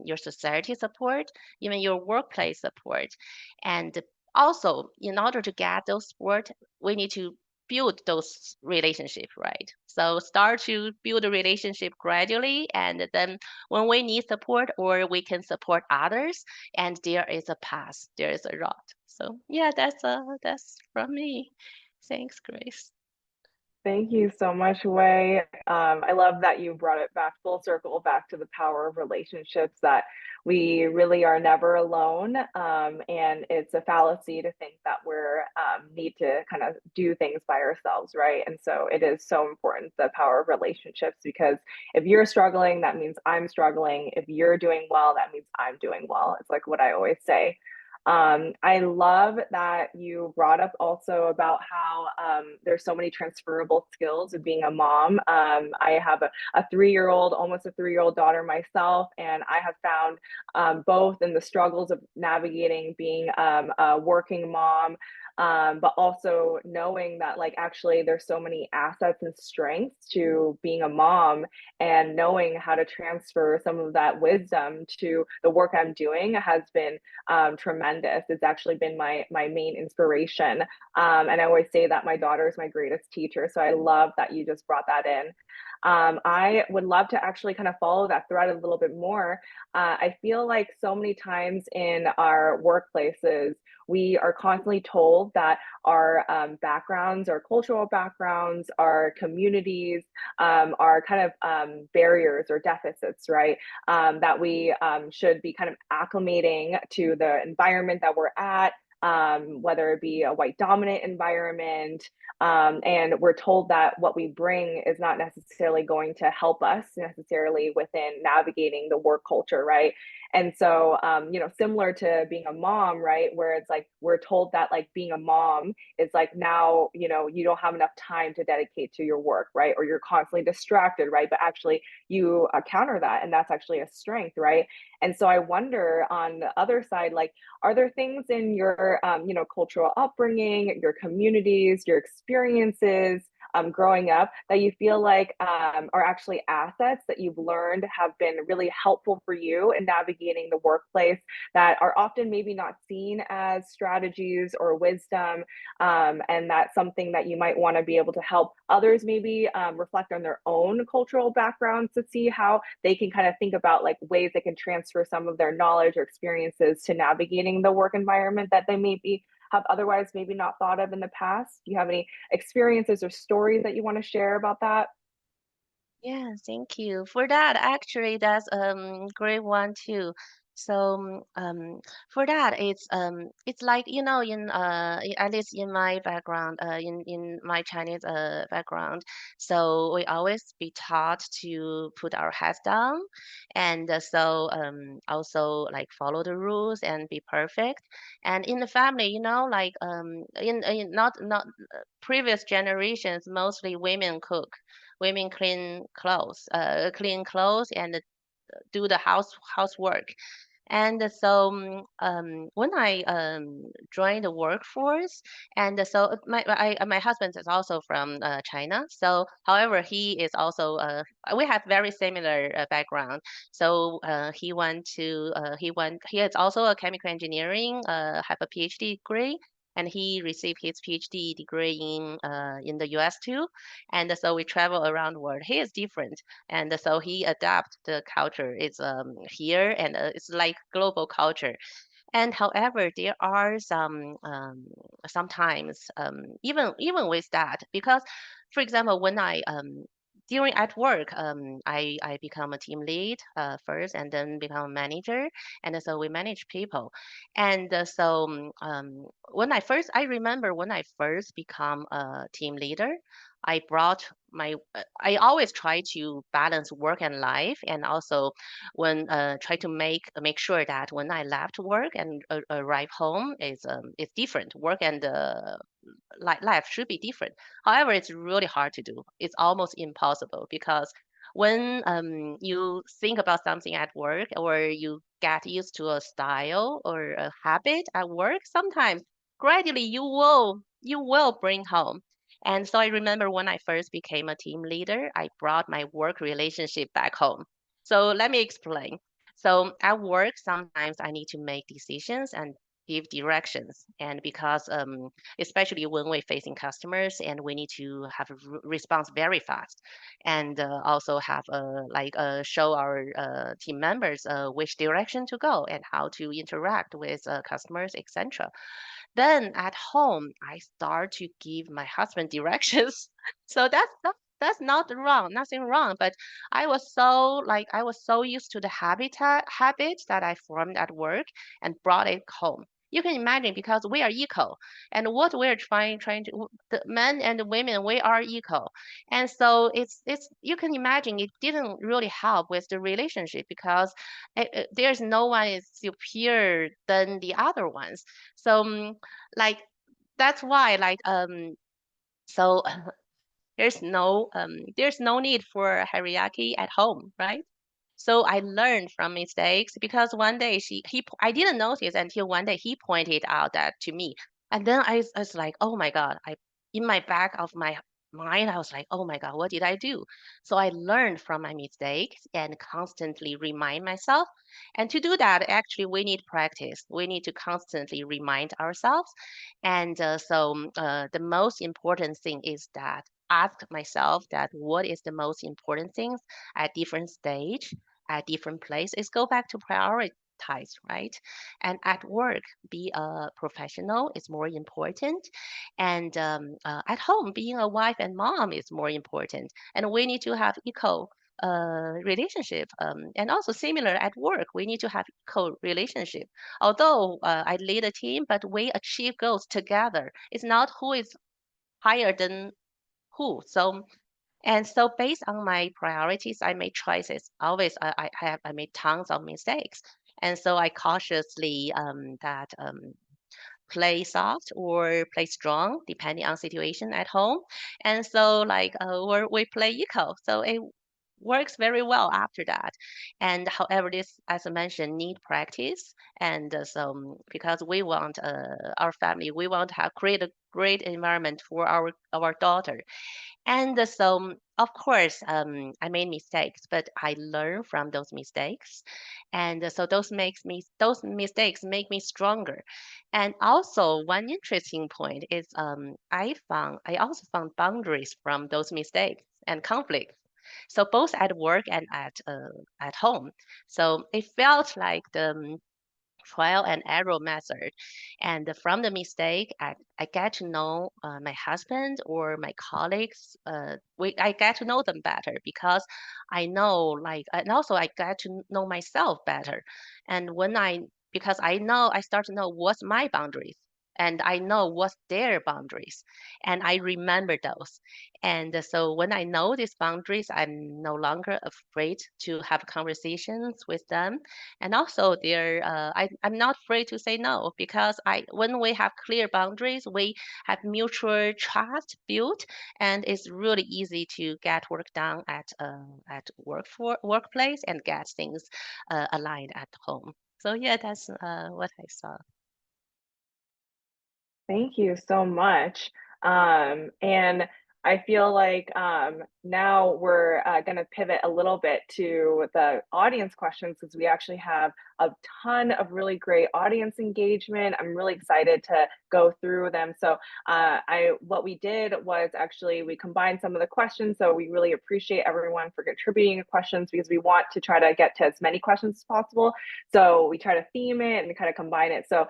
your society support, even your workplace support, and also in order to get those support, we need to build those relationship, right? So start to build a relationship gradually, and then when we need support or we can support others, and there is a path, there is a route. So yeah, that's from me. Thanks, Grace. Thank you so much, Wei. I love that you brought it back full circle, back to the power of relationships, that we really are never alone. And it's a fallacy to think that we're need to kind of do things by ourselves, right? And so it is so important, the power of relationships, because if you're struggling, that means I'm struggling. If you're doing well, that means I'm doing well. It's like what I always say. I love that you brought up also about how there's so many transferable skills of being a mom. I have a 3-year-old, almost a 3-year-old daughter myself, and I have found both in the struggles of navigating being a working mom, but also knowing that like actually there's so many assets and strengths to being a mom, and knowing how to transfer some of that wisdom to the work I'm doing has been tremendous. It's actually been my main inspiration. And I always say that my daughter is my greatest teacher. So I love that you just brought that in. I would love to actually kind of follow that thread a little bit more. I feel like so many times in our workplaces, we are constantly told that our backgrounds, our cultural backgrounds, our communities are kind of barriers or deficits, right? That we should be kind of acclimating to the environment that we're at, whether it be a white dominant environment. And we're told that what we bring is not necessarily going to help us necessarily within navigating the work culture, right? And so, similar to being a mom, right? Where it's like we're told that like being a mom is like now, you don't have enough time to dedicate to your work, right? Or you're constantly distracted, right? But actually, you counter that, and that's actually a strength, right? And so I wonder on the other side, like, are there things in your, cultural upbringing, your communities, your experiences, growing up that you feel like are actually assets that you've learned have been really helpful for you in navigating the workplace, that are often maybe not seen as strategies or wisdom, and that's something that you might want to be able to help others maybe reflect on their own cultural backgrounds to see how they can kind of think about like ways they can transfer some of their knowledge or experiences to navigating the work environment that they maybe have otherwise maybe not thought of in the past. Do you have any experiences or stories that you want to share about that? Yeah, thank you for that. Actually, that's great one too. So for that, it's like in at least in my background, in my Chinese background, so we always be taught to put our heads down, and so also like follow the rules and be perfect. And in the family, like in not previous generations, mostly women cook, women clean clothes and do the housework. And so when I joined the workforce, and so my husband is also from China. So, however, he is also we have very similar background. So he is also a chemical engineering, have a PhD degree. And he received his PhD degree in the US too, and so we travel around the world. He is different, and so he adapt the culture. It's here, and it's like global culture. And however, there are some sometimes even with that, because for example, when I during at work, I become a team lead first, and then become a manager, and so we manage people. And I remember when I first become a team leader, I brought I always try to balance work and life, and also when try to make sure that when I left work and arrive home is different. Work and life should be different. However, it's really hard to do. It's almost impossible because when you think about something at work, or you get used to a style or a habit at work, sometimes gradually you will bring home. And so I remember when I first became a team leader, I brought my work relationship back home. So let me explain. So at work, sometimes I need to make decisions and give directions. And because especially when we're facing customers and we need to have a response very fast, and also have show our team members which direction to go and how to interact with customers, etc. Then at home, I start to give my husband directions. So that's not wrong, nothing wrong. But I was so used to the habits that I formed at work and brought it home. You can imagine, because we are equal, and what we're trying to, the men and the women, we are equal. And so it's you can imagine it didn't really help with the relationship, because there's no one is superior than the other ones. So like that's why so there's no need for hierarchy at home, right? So I learned from mistakes, because one day I didn't notice until one day he pointed out that to me. And then I was like, oh my God, in my back of my mind, I was like, oh my God, what did I do? So I learned from my mistakes and constantly remind myself. And to do that, actually, we need practice. We need to constantly remind ourselves. And the most important thing is that ask myself that what is the most important things at different stage, at different places. Go back to prioritize, right? And at work, be a professional is more important. And at home, being a wife and mom is more important. And we need to have equal relationship, and also similar at work, we need to have equal relationship. Although I lead a team, but we achieve goals together. It's not who is higher than who. So based on my priorities, I made choices. Always, I made tons of mistakes, and so I cautiously that play soft or play strong depending on situation at home. And so we play equal, so it works very well after that. And however, this, as I mentioned, need practice. And because we want our family, we want to have create a great environment for our daughter. And of course, I made mistakes, but I learn from those mistakes, and so those mistakes make me stronger. And also, one interesting point is I also found boundaries from those mistakes and conflicts. So both at work and at home. So it felt like the trial and error method. And from the mistake, I get to know my husband or my colleagues. I get to know them better, because I know, and also I get to know myself better. And because I start to know what's my boundaries. And I know what's their boundaries, and I remember those. And so when I know these boundaries, I'm no longer afraid to have conversations with them. And also I'm not afraid to say no, because when we have clear boundaries, we have mutual trust built, and it's really easy to get work done at workplace and get things aligned at home. So yeah, that's what I saw. Thank you so much. And I feel like now we're going to pivot a little bit to the audience questions, because we actually have a ton of really great audience engagement. I'm really excited to go through them. So what we did was actually we combined some of the questions. So we really appreciate everyone for contributing questions because we want to try to get to as many questions as possible. So we try to theme it and kind of combine it. So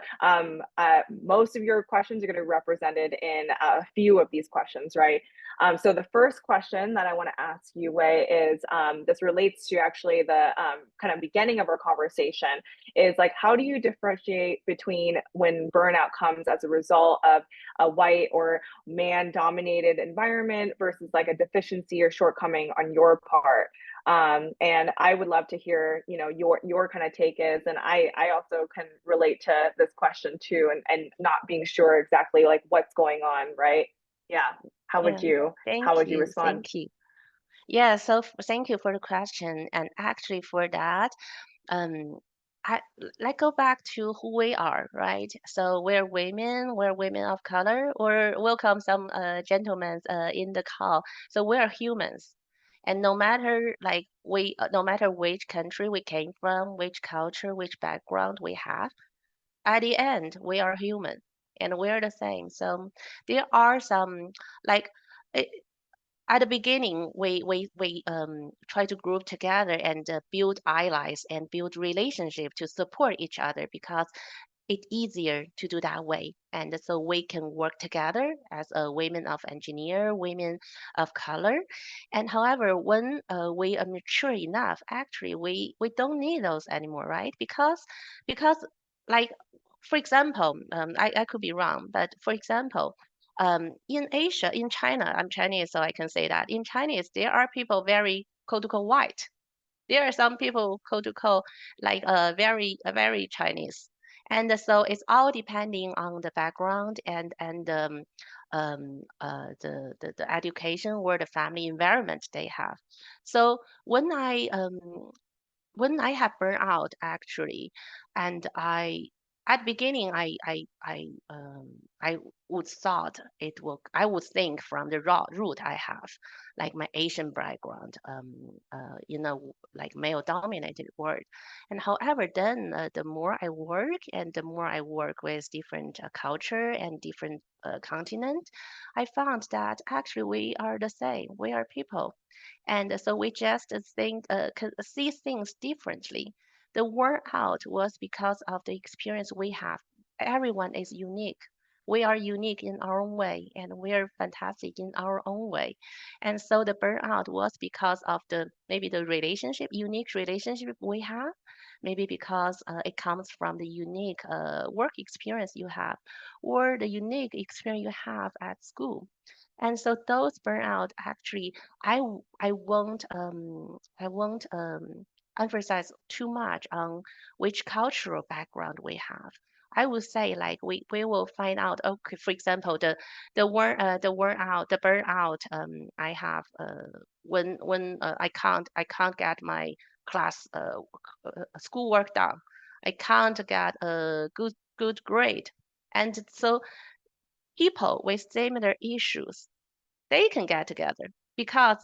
most of your questions are going to be represented in a few of these questions, right? So the first question that I want to ask you, Wei, is this relates to actually the kind of beginning of our conversation, is like, how do you differentiate between when burnout comes as a result of a white or man-dominated environment versus like a deficiency or shortcoming on your part? And I would love to hear, you know, your kind of take is, and I also can relate to this question too, and not being sure exactly like what's going on, right? Yeah. How would Yeah, you respond? thank you. Yeah, so thank you for the question. And actually, for that, um, let's go back to who we are, right? So we're women of color, or welcome some gentlemen in the call. So we are humans, and no matter no matter which country we came from, which culture, which background we have, at the end we are human, and we're the same. So there are some like. At the beginning, we try to group together and build allies and build relationship to support each other because it's easier to do that way. And so we can work together as a women of engineer, women of color. And however, when we are mature enough, actually we don't need those anymore, right? Because like for example, I could be wrong, but for example, in Asia, in China, I'm Chinese, so I can say that in Chinese there are people very quote unquote white. There are some people quote unquote like very Chinese, and so it's all depending on the background and the education or the family environment they have. So when I have burnout actually, and I at the beginning I would thought it will I would think from the raw root I have, like my Asian background, like male dominated world. And however, then the more I work and the more I work with different culture and different continent, I found that actually we are the same. We are people, and so we just see things differently. The workout was because of the experience we have. Everyone is unique. We are unique in our own way, and we are fantastic in our own way. And so the burnout was because of the maybe the relationship, unique relationship we have, maybe because it comes from the unique work experience you have, or the unique experience you have at school. And so those burnout actually I won't emphasize too much on which cultural background we have. I would say like we will find out, okay, for example, the burnout I have when I can't get my class schoolwork done. I can't get a good grade. And so people with similar issues, they can get together because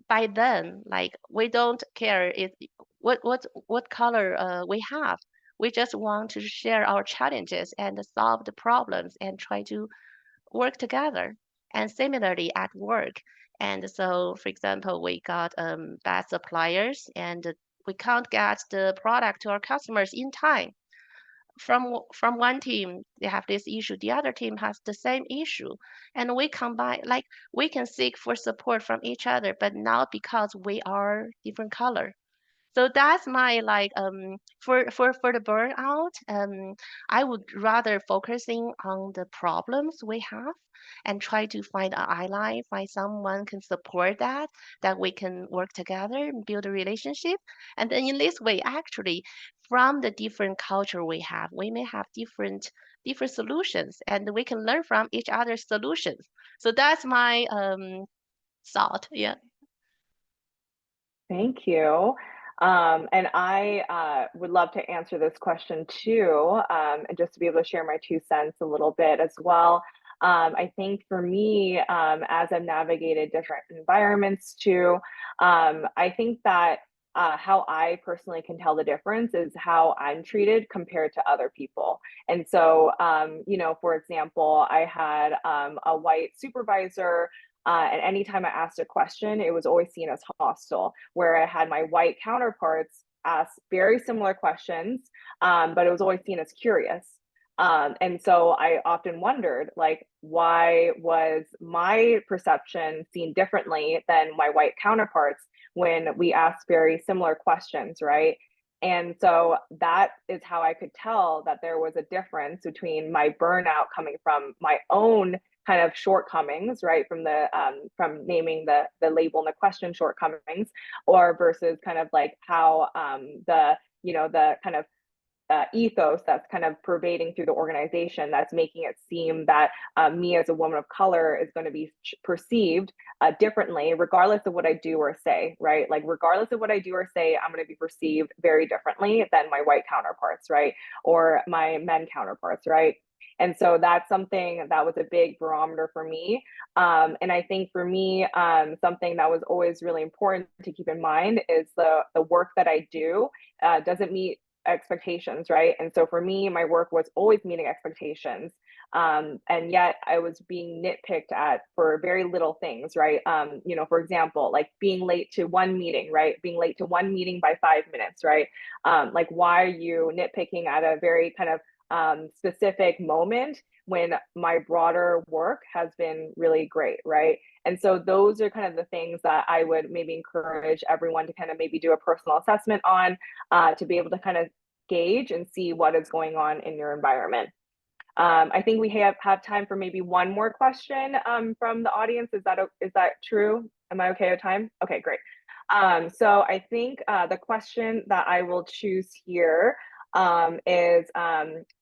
by then, like we don't care if what color we have. We just want to share our challenges and solve the problems and try to work together. And similarly at work. And so, for example, we got bad suppliers and we can't get the product to our customers in time. From one team they have this issue, the other team has the same issue, and we combine, like we can seek for support from each other, but not because we are different color. So that's my like for the burnout. I would rather focusing on the problems we have and try to find an ally, find someone can support that we can work together and build a relationship. And then in this way, actually, from the different culture we have, we may have different solutions, and we can learn from each other's solutions. So that's my thought. Yeah. Thank you. And I would love to answer this question too, and just to be able to share my 2 cents a little bit as well. I think for me, as I've navigated different environments too, I think that how I personally can tell the difference is how I'm treated compared to other people. And so, you know, for example, I had a white supervisor, and anytime I asked a question, it was always seen as hostile, where I had my white counterparts ask very similar questions, but it was always seen as curious. And so I often wondered, like, why was my perception seen differently than my white counterparts when we asked very similar questions, right? And so that is how I could tell that there was a difference between my burnout coming from my own kind of shortcomings, right? From naming the label and the question shortcomings, or versus kind of like how the you know the kind of ethos that's kind of pervading through the organization that's making it seem that me as a woman of color is going to be perceived differently, regardless of what I do or say, right? Like, regardless of what I do or say, I'm going to be perceived very differently than my white counterparts, right? Or my men counterparts, right? And so that's something that was a big barometer for me. And I think for me, something that was always really important to keep in mind is the work that I do doesn't meet expectations, right? And so for me, my work was always meeting expectations. And yet I was being nitpicked at for very little things, right? You know, for example, like being late to one meeting, right? Being late to one meeting by 5 minutes, right? Like, why are you nitpicking at a very kind of specific moment when my broader work has been really great, right? And so those are kind of the things that I would maybe encourage everyone to kind of maybe do a personal assessment on, to be able to kind of gauge and see what is going on in your environment. I think we have time for maybe one more question from the audience. Is that true? Am I okay with time? Okay, great. So I think the question that I will choose here is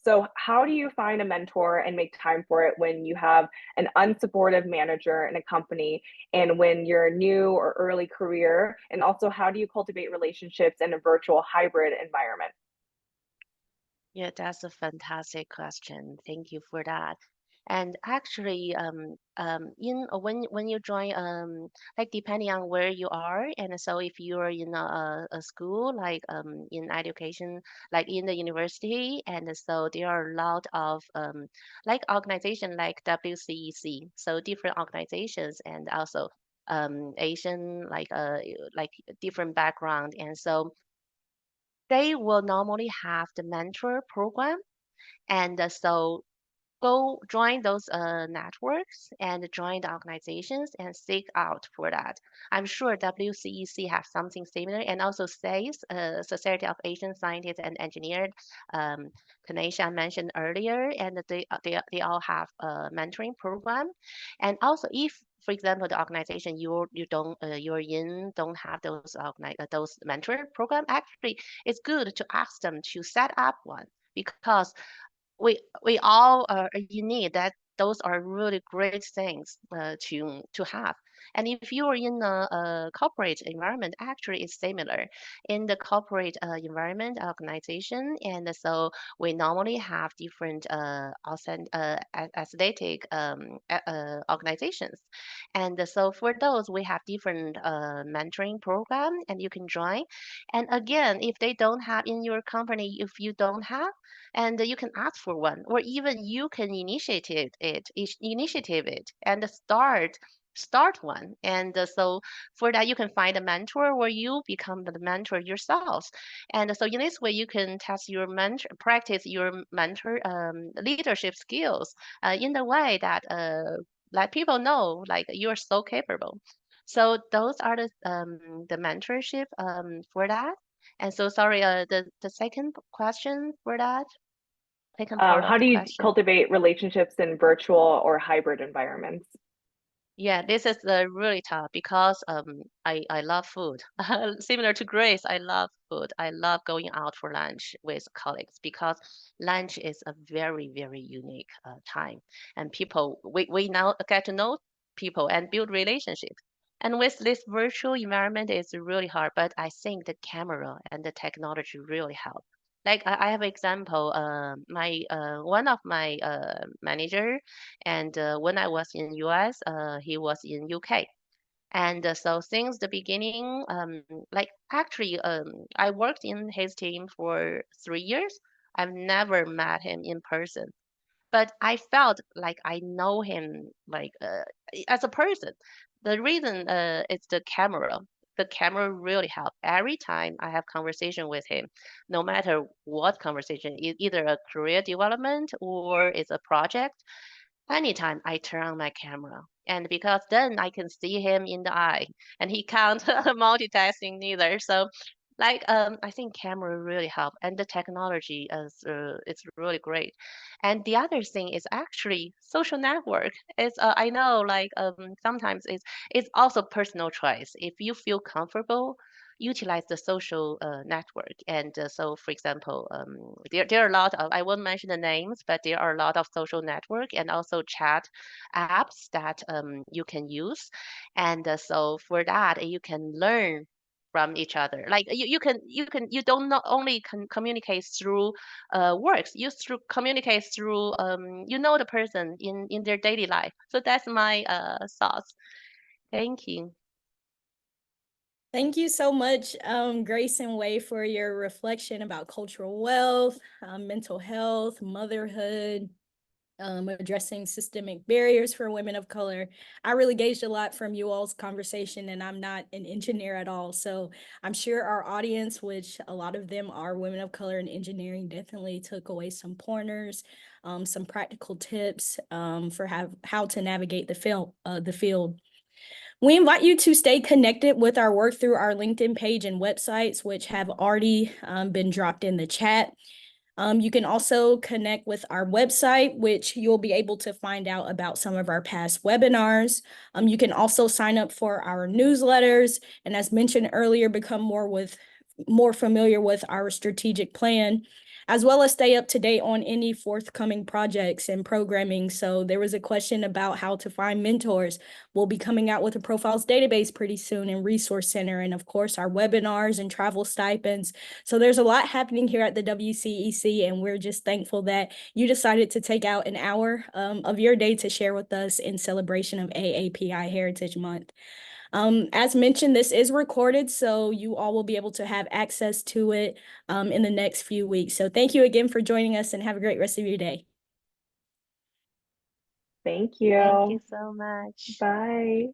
so how do you find a mentor and make time for it when you have an unsupportive manager in a company and when you're new or early career? And also, how do you cultivate relationships in a virtual hybrid environment? Yeah, that's a fantastic question. Thank you for that. And actually, when you join, like depending on where you are, and so if you are in a school, like in education, like in the university, and so there are a lot of like organization like WCEC, so different organizations, and also Asian like different background, and so they will normally have the mentor program, and so go join those networks and join the organizations and seek out for that. I'm sure WCEC has something similar, and also SAIS, Society of Asian Scientists and Engineers, um, Kanesha mentioned earlier, and they all have a mentoring program. And also, if for example, the organization you don't you're in don't have those mentor program, actually, it's good to ask them to set up one, because we all are unique. That those are really great things to have. And if you are in a corporate environment, actually it's similar. In the corporate environment organization, and so we normally have different aesthetic organizations, and so for those we have different mentoring program, and you can join. And again, if they don't have in your company, if you don't have, and you can ask for one, or even you can initiative it and start one. And so for that you can find a mentor, or you become the mentor yourselves. And so in this way you can test your mentor, practice your mentor leadership skills in the way that let people know like you're so capable. So those are the mentorship for that. And so sorry, the second question for that, second part of How the do you question. cultivate relationships in virtual or hybrid environments? Yeah, this is really tough because I love food. Similar to Grace, I love food. I love going out for lunch with colleagues because lunch is a very, very unique time. And people, we now get to know people and build relationships. And with this virtual environment, it's really hard, but I think the camera and the technology really help. Like I have example, my one of my manager, and when I was in US, he was in UK. And so since the beginning, like actually, I worked in his team for 3 years. I've never met him in person, but I felt like I know him like as a person. The reason is the camera. The camera really helped. Every time I have conversation with him, no matter what conversation, either a career development or it's a project, anytime I turn on my camera. And because then I can see him in the eye and he can't multitasking neither. So like I think camera really help and the technology is it's really great. And the other thing is actually social network. It's I know like sometimes it's also personal choice. If you feel comfortable, utilize the social network. And so, for example, there are a lot of, I won't mention the names, but there are a lot of social network and also chat apps that you can use. And so for that, you can learn from each other. Like you don't not only communicate through works, you through communicate through the person in their daily life. So that's my thoughts. Thank you. Thank you so much, Grace and Wei, for your reflection about cultural wealth, mental health, motherhood, addressing systemic barriers for women of color. I really gauged a lot from you all's conversation, and I'm not an engineer at all. So I'm sure our audience, which a lot of them are women of color in engineering, definitely took away some pointers, some practical tips for how to navigate the field. We invite you to stay connected with our work through our LinkedIn page and websites, which have already been dropped in the chat. You can also connect with our website, which you'll be able to find out about some of our past webinars. You can also sign up for our newsletters, and as mentioned earlier, become more familiar with our strategic plan, as well as stay up to date on any forthcoming projects and programming. So there was a question about how to find mentors. We'll be coming out with a profiles database pretty soon and resource center, and of course our webinars and travel stipends. So there's a lot happening here at the WCEC, and we're just thankful that you decided to take out an hour of your day to share with us in celebration of AAPI Heritage Month. As mentioned, this is recorded, so you all will be able to have access to it in the next few weeks. So thank you again for joining us, and have a great rest of your day. Thank you. Thank you so much. Bye.